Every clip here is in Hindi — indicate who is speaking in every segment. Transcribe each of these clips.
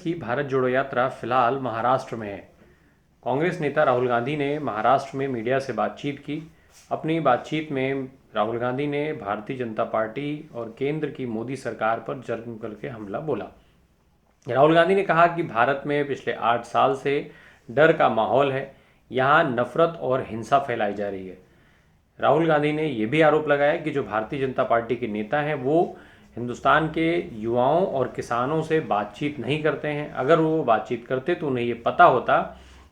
Speaker 1: की भारत जोड़ो यात्रा फिलहाल महाराष्ट्र में है। कांग्रेस नेता राहुल गांधी ने महाराष्ट्र में मीडिया से बातचीत की। अपनी बातचीत में राहुल गांधी ने भारतीय जनता पार्टी और केंद्र की मोदी सरकार पर जम करके हमला बोला। राहुल गांधी ने कहा कि भारत में पिछले 8 साल से डर का माहौल है, यहाँ नफरत और हिंसा फैलाई जा रही है। राहुल गांधी ने यह भी आरोप लगाया कि जो भारतीय जनता पार्टी के नेता हैं वो हिंदुस्तान के युवाओं और किसानों से बातचीत नहीं करते हैं। अगर वो बातचीत करते तो उन्हें ये पता होता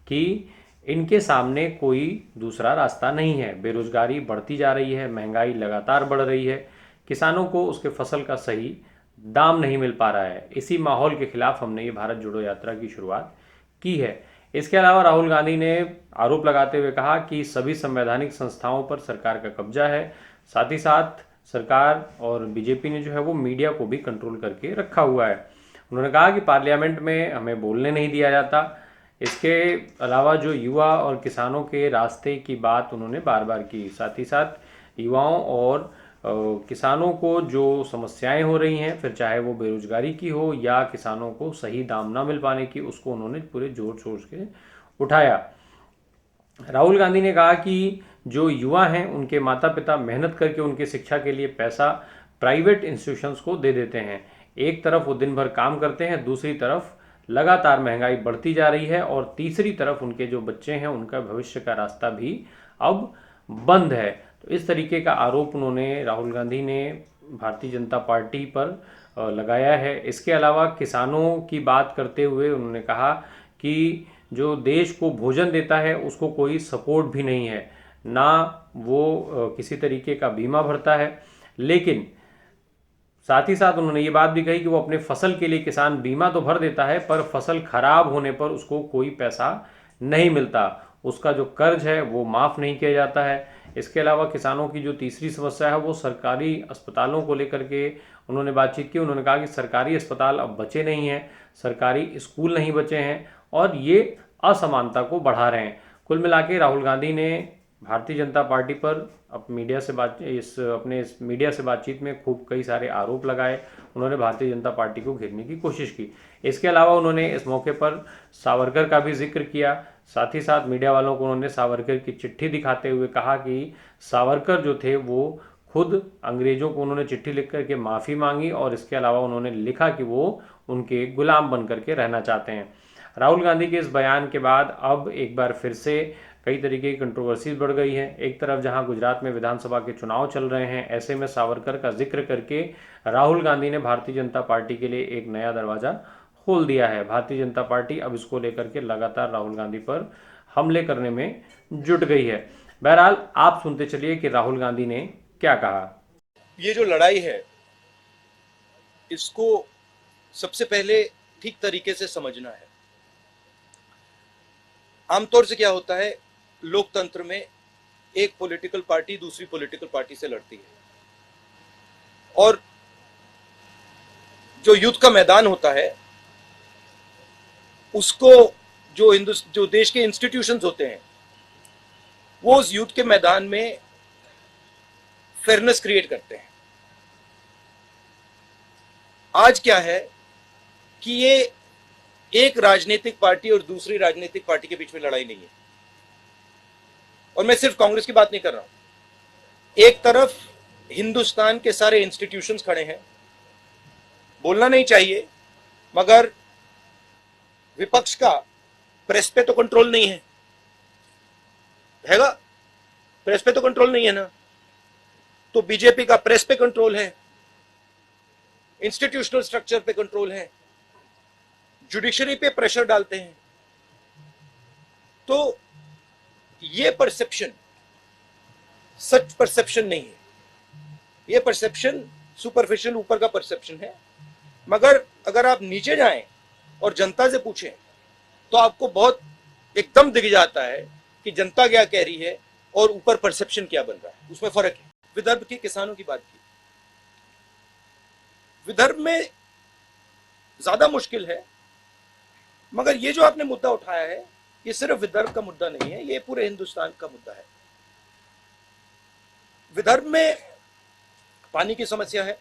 Speaker 1: कि इनके सामने कोई दूसरा रास्ता नहीं है। बेरोजगारी बढ़ती जा रही है, महंगाई लगातार बढ़ रही है, किसानों को उसके फसल का सही दाम नहीं मिल पा रहा है। इसी माहौल के खिलाफ हमने ये भारत जोड़ो यात्रा की शुरुआत की है। इसके अलावा राहुल गांधी ने आरोप लगाते हुए कहा कि सभी संवैधानिक संस्थाओं पर सरकार का कब्जा है। साथ ही साथ सरकार और बीजेपी ने जो है वो मीडिया को भी कंट्रोल करके रखा हुआ है। उन्होंने कहा कि पार्लियामेंट में हमें बोलने नहीं दिया जाता। इसके अलावा जो युवा और किसानों के रास्ते की बात उन्होंने बार बार की। साथ ही साथ युवाओं और किसानों को जो समस्याएं हो रही हैं, फिर चाहे वो बेरोजगारी की हो या किसानों को सही दाम ना मिल पाने की, उसको उन्होंने पूरे जोर शोर के उठाया। राहुल गांधी ने कहा कि जो युवा हैं उनके माता पिता मेहनत करके उनकी शिक्षा के लिए पैसा प्राइवेट इंस्टीट्यूशंस को दे देते हैं। एक तरफ वो दिन भर काम करते हैं, दूसरी तरफ लगातार महंगाई बढ़ती जा रही है और तीसरी तरफ उनके जो बच्चे हैं उनका भविष्य का रास्ता भी अब बंद है। तो इस तरीके का आरोप उन्होंने राहुल गांधी ने भारतीय जनता पार्टी पर लगाया है। इसके अलावा किसानों की बात करते हुए उन्होंने कहा कि जो देश को भोजन देता है उसको कोई सपोर्ट भी नहीं है, ना वो किसी तरीके का बीमा भरता है। लेकिन साथ ही साथ उन्होंने ये बात भी कही कि वो अपने फसल के लिए किसान बीमा तो भर देता है पर फसल खराब होने पर उसको कोई पैसा नहीं मिलता, उसका जो कर्ज है वो माफ़ नहीं किया जाता है। इसके अलावा किसानों की जो तीसरी समस्या है वो सरकारी अस्पतालों को लेकर के उन्होंने बातचीत की। उन्होंने कहा कि सरकारी अस्पताल अब बचे नहीं हैं, सरकारी स्कूल नहीं बचे हैं और ये असमानता को बढ़ा रहे हैं। कुल मिला के राहुल गांधी ने भारतीय जनता पार्टी पर अपने इस मीडिया से बातचीत में खूब कई सारे आरोप लगाए। उन्होंने भारतीय जनता पार्टी को घेरने की कोशिश की। इसके अलावा उन्होंने इस मौके पर सावरकर का भी जिक्र किया। साथ ही साथ मीडिया वालों को उन्होंने सावरकर की चिट्ठी दिखाते हुए कहा कि सावरकर जो थे वो खुद अंग्रेजों को उन्होंने चिट्ठी लिख करके माफ़ी मांगी और इसके अलावा उन्होंने लिखा कि वो उनके गुलाम बन करके रहना चाहते हैं। राहुल गांधी के इस बयान के बाद अब एक बार फिर से कई तरीके की कंट्रोवर्सीज बढ़ गई है। एक तरफ जहां गुजरात में विधानसभा के चुनाव चल रहे हैं, ऐसे में सावरकर का जिक्र करके राहुल गांधी ने भारतीय जनता पार्टी के लिए एक नया दरवाजा खोल दिया है। भारतीय जनता पार्टी अब इसको लेकर के लगातार राहुल गांधी पर हमले करने में जुट गई है। बहरहाल आप सुनते चलिए कि राहुल गांधी ने क्या कहा।
Speaker 2: ये जो लड़ाई है इसको सबसे पहले ठीक तरीके से समझना है। आमतौर से क्या होता है, लोकतंत्र में एक पॉलिटिकल पार्टी दूसरी पॉलिटिकल पार्टी से लड़ती है और जो युद्ध का मैदान होता है उसको जो देश के इंस्टीट्यूशंस होते हैं वो उस युद्ध के मैदान में फेयरनेस क्रिएट करते हैं। आज क्या है कि ये एक राजनीतिक पार्टी और दूसरी राजनीतिक पार्टी के बीच में लड़ाई नहीं है। और मैं सिर्फ कांग्रेस की बात नहीं कर रहा हूं। एक तरफ हिंदुस्तान के सारे इंस्टीट्यूशंस खड़े हैं, बोलना नहीं चाहिए मगर विपक्ष का प्रेस पे तो कंट्रोल नहीं है, हैगा? प्रेस पे तो कंट्रोल नहीं है ना, तो बीजेपी का प्रेस पे कंट्रोल है, इंस्टीट्यूशनल स्ट्रक्चर पे कंट्रोल है, जुडिशरी पे प्रेशर डालते हैं। तो ये परसेप्शन सच परसेप्शन नहीं है, ये परसेप्शन सुपरफिशियल ऊपर का परसेप्शन है। मगर अगर आप नीचे जाएं और जनता से पूछें तो आपको बहुत एकदम दिख जाता है कि जनता क्या कह रही है और ऊपर परसेप्शन क्या बन रहा है, उसमें फर्क है। विदर्भ के किसानों की बात की, विदर्भ में ज्यादा मुश्किल है, मगर ये जो आपने मुद्दा उठाया है ये सिर्फ विदर्भ का मुद्दा नहीं है, ये पूरे हिंदुस्तान का मुद्दा है। विदर्भ में पानी की समस्या है,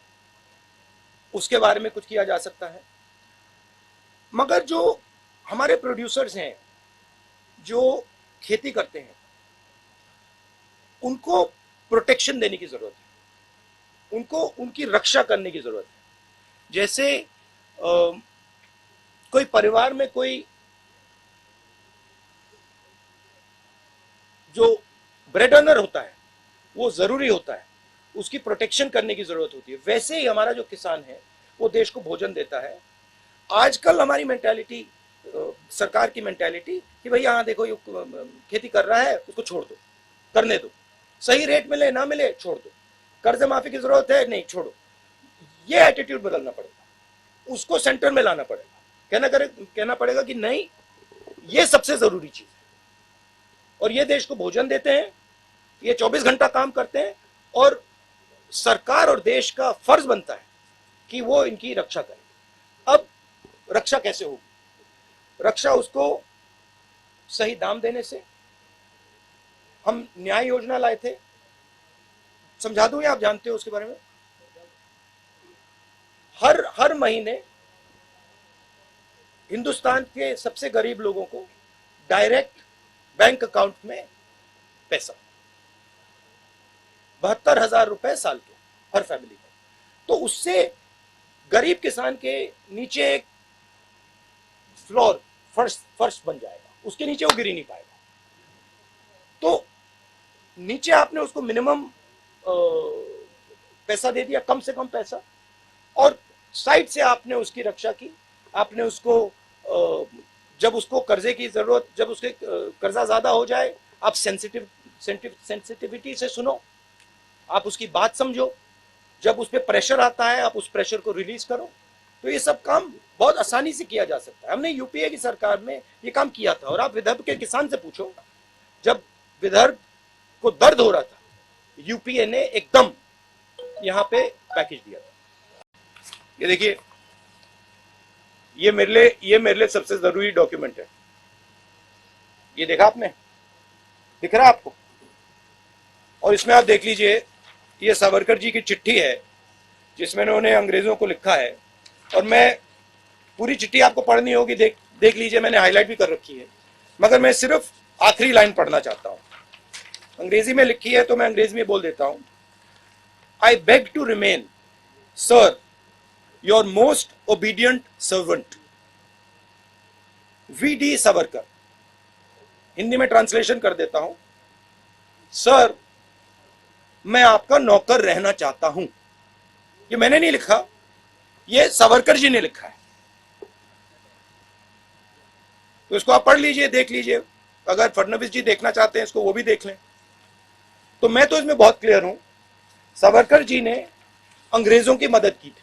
Speaker 2: उसके बारे में कुछ किया जा सकता है। मगर जो हमारे प्रोड्यूसर्स हैं, जो खेती करते हैं, उनको प्रोटेक्शन देने की जरूरत है, उनको उनकी रक्षा करने की जरूरत है। जैसे कोई परिवार में कोई जो ब्रेड अर्नर होता है वो जरूरी होता है, उसकी प्रोटेक्शन करने की जरूरत होती है। वैसे ही हमारा जो किसान है वो देश को भोजन देता है। आजकल हमारी मेंटालिटी, सरकार की मेंटालिटी कि भाई हाँ देखो ये खेती कर रहा है उसको छोड़ दो, करने दो, सही रेट मिले ना मिले छोड़ दो, कर्ज माफी की जरूरत है नहीं छोड़ो। ये एटीट्यूड बदलना पड़ेगा, उसको सेंटर में लाना पड़ेगा, कहना पड़ेगा कि नहीं ये सबसे जरूरी चीज है और ये देश को भोजन देते हैं, ये 24 घंटा काम करते हैं और सरकार और देश का फर्ज बनता है कि वो इनकी रक्षा करे। अब रक्षा कैसे होगी? रक्षा उसको सही दाम देने से। हम न्याय योजना लाए थे, समझा दूं या आप जानते हो उसके बारे में? हर महीने हिंदुस्तान के सबसे गरीब लोगों को डायरेक्ट बैंक अकाउंट में पैसा, 72,000 रुपए साल के हर फैमिली को। तो उससे गरीब किसान के नीचे एक फ्लोर, फर्श बन जाएगा, उसके नीचे वो गिर ही नहीं पाएगा। तो नीचे आपने उसको मिनिमम पैसा दे दिया, कम से कम पैसा, और साइड से आपने उसकी रक्षा की। आपने उसको जब उसको कर्जे की जरूरत, जब उसके कर्जा ज्यादा हो जाए, आप सेंसिटिविटी से सुनो, आप उसकी बात समझो, जब उस पर प्रेशर आता है आप उस प्रेशर को रिलीज करो। तो ये सब काम बहुत आसानी से किया जा सकता है। हमने यूपीए की सरकार में ये काम किया था। और आप विदर्भ के किसान से पूछो, जब विदर्भ को दर्द हो रहा था, यूपीए ने एकदम यहां पे पैकेज दिया था। ये देखिए, ये मेरे लिए सबसे जरूरी डॉक्यूमेंट है। ये देखा आपने? दिख रहा है आपको? और इसमें आप देख लीजिए, ये सावरकर जी की चिट्ठी है जिसमें उन्होंने अंग्रेजों को लिखा है। और मैं पूरी चिट्ठी आपको पढ़नी होगी, देख लीजिए, मैंने हाईलाइट भी कर रखी है, मगर मैं सिर्फ आखिरी लाइन पढ़ना चाहता हूं। अंग्रेजी में लिखी है तो मैं अंग्रेजी में बोल देता हूं। I beg to remain sir your most obedient servant V D. Savarkar. Hindi में ट्रांसलेशन कर देता हूं, सर मैं आपका नौकर रहना चाहता हूं। ये मैंने नहीं लिखा, ये सावरकर जी ने लिखा है। तो इसको आप पढ़ लीजिए, देख लीजिए। अगर फडणवीस जी देखना चाहते हैं इसको, वो भी देख लें। तो मैं तो इसमें बहुत क्लियर हूं, सावरकर जी ने अंग्रेजों की मदद की थी।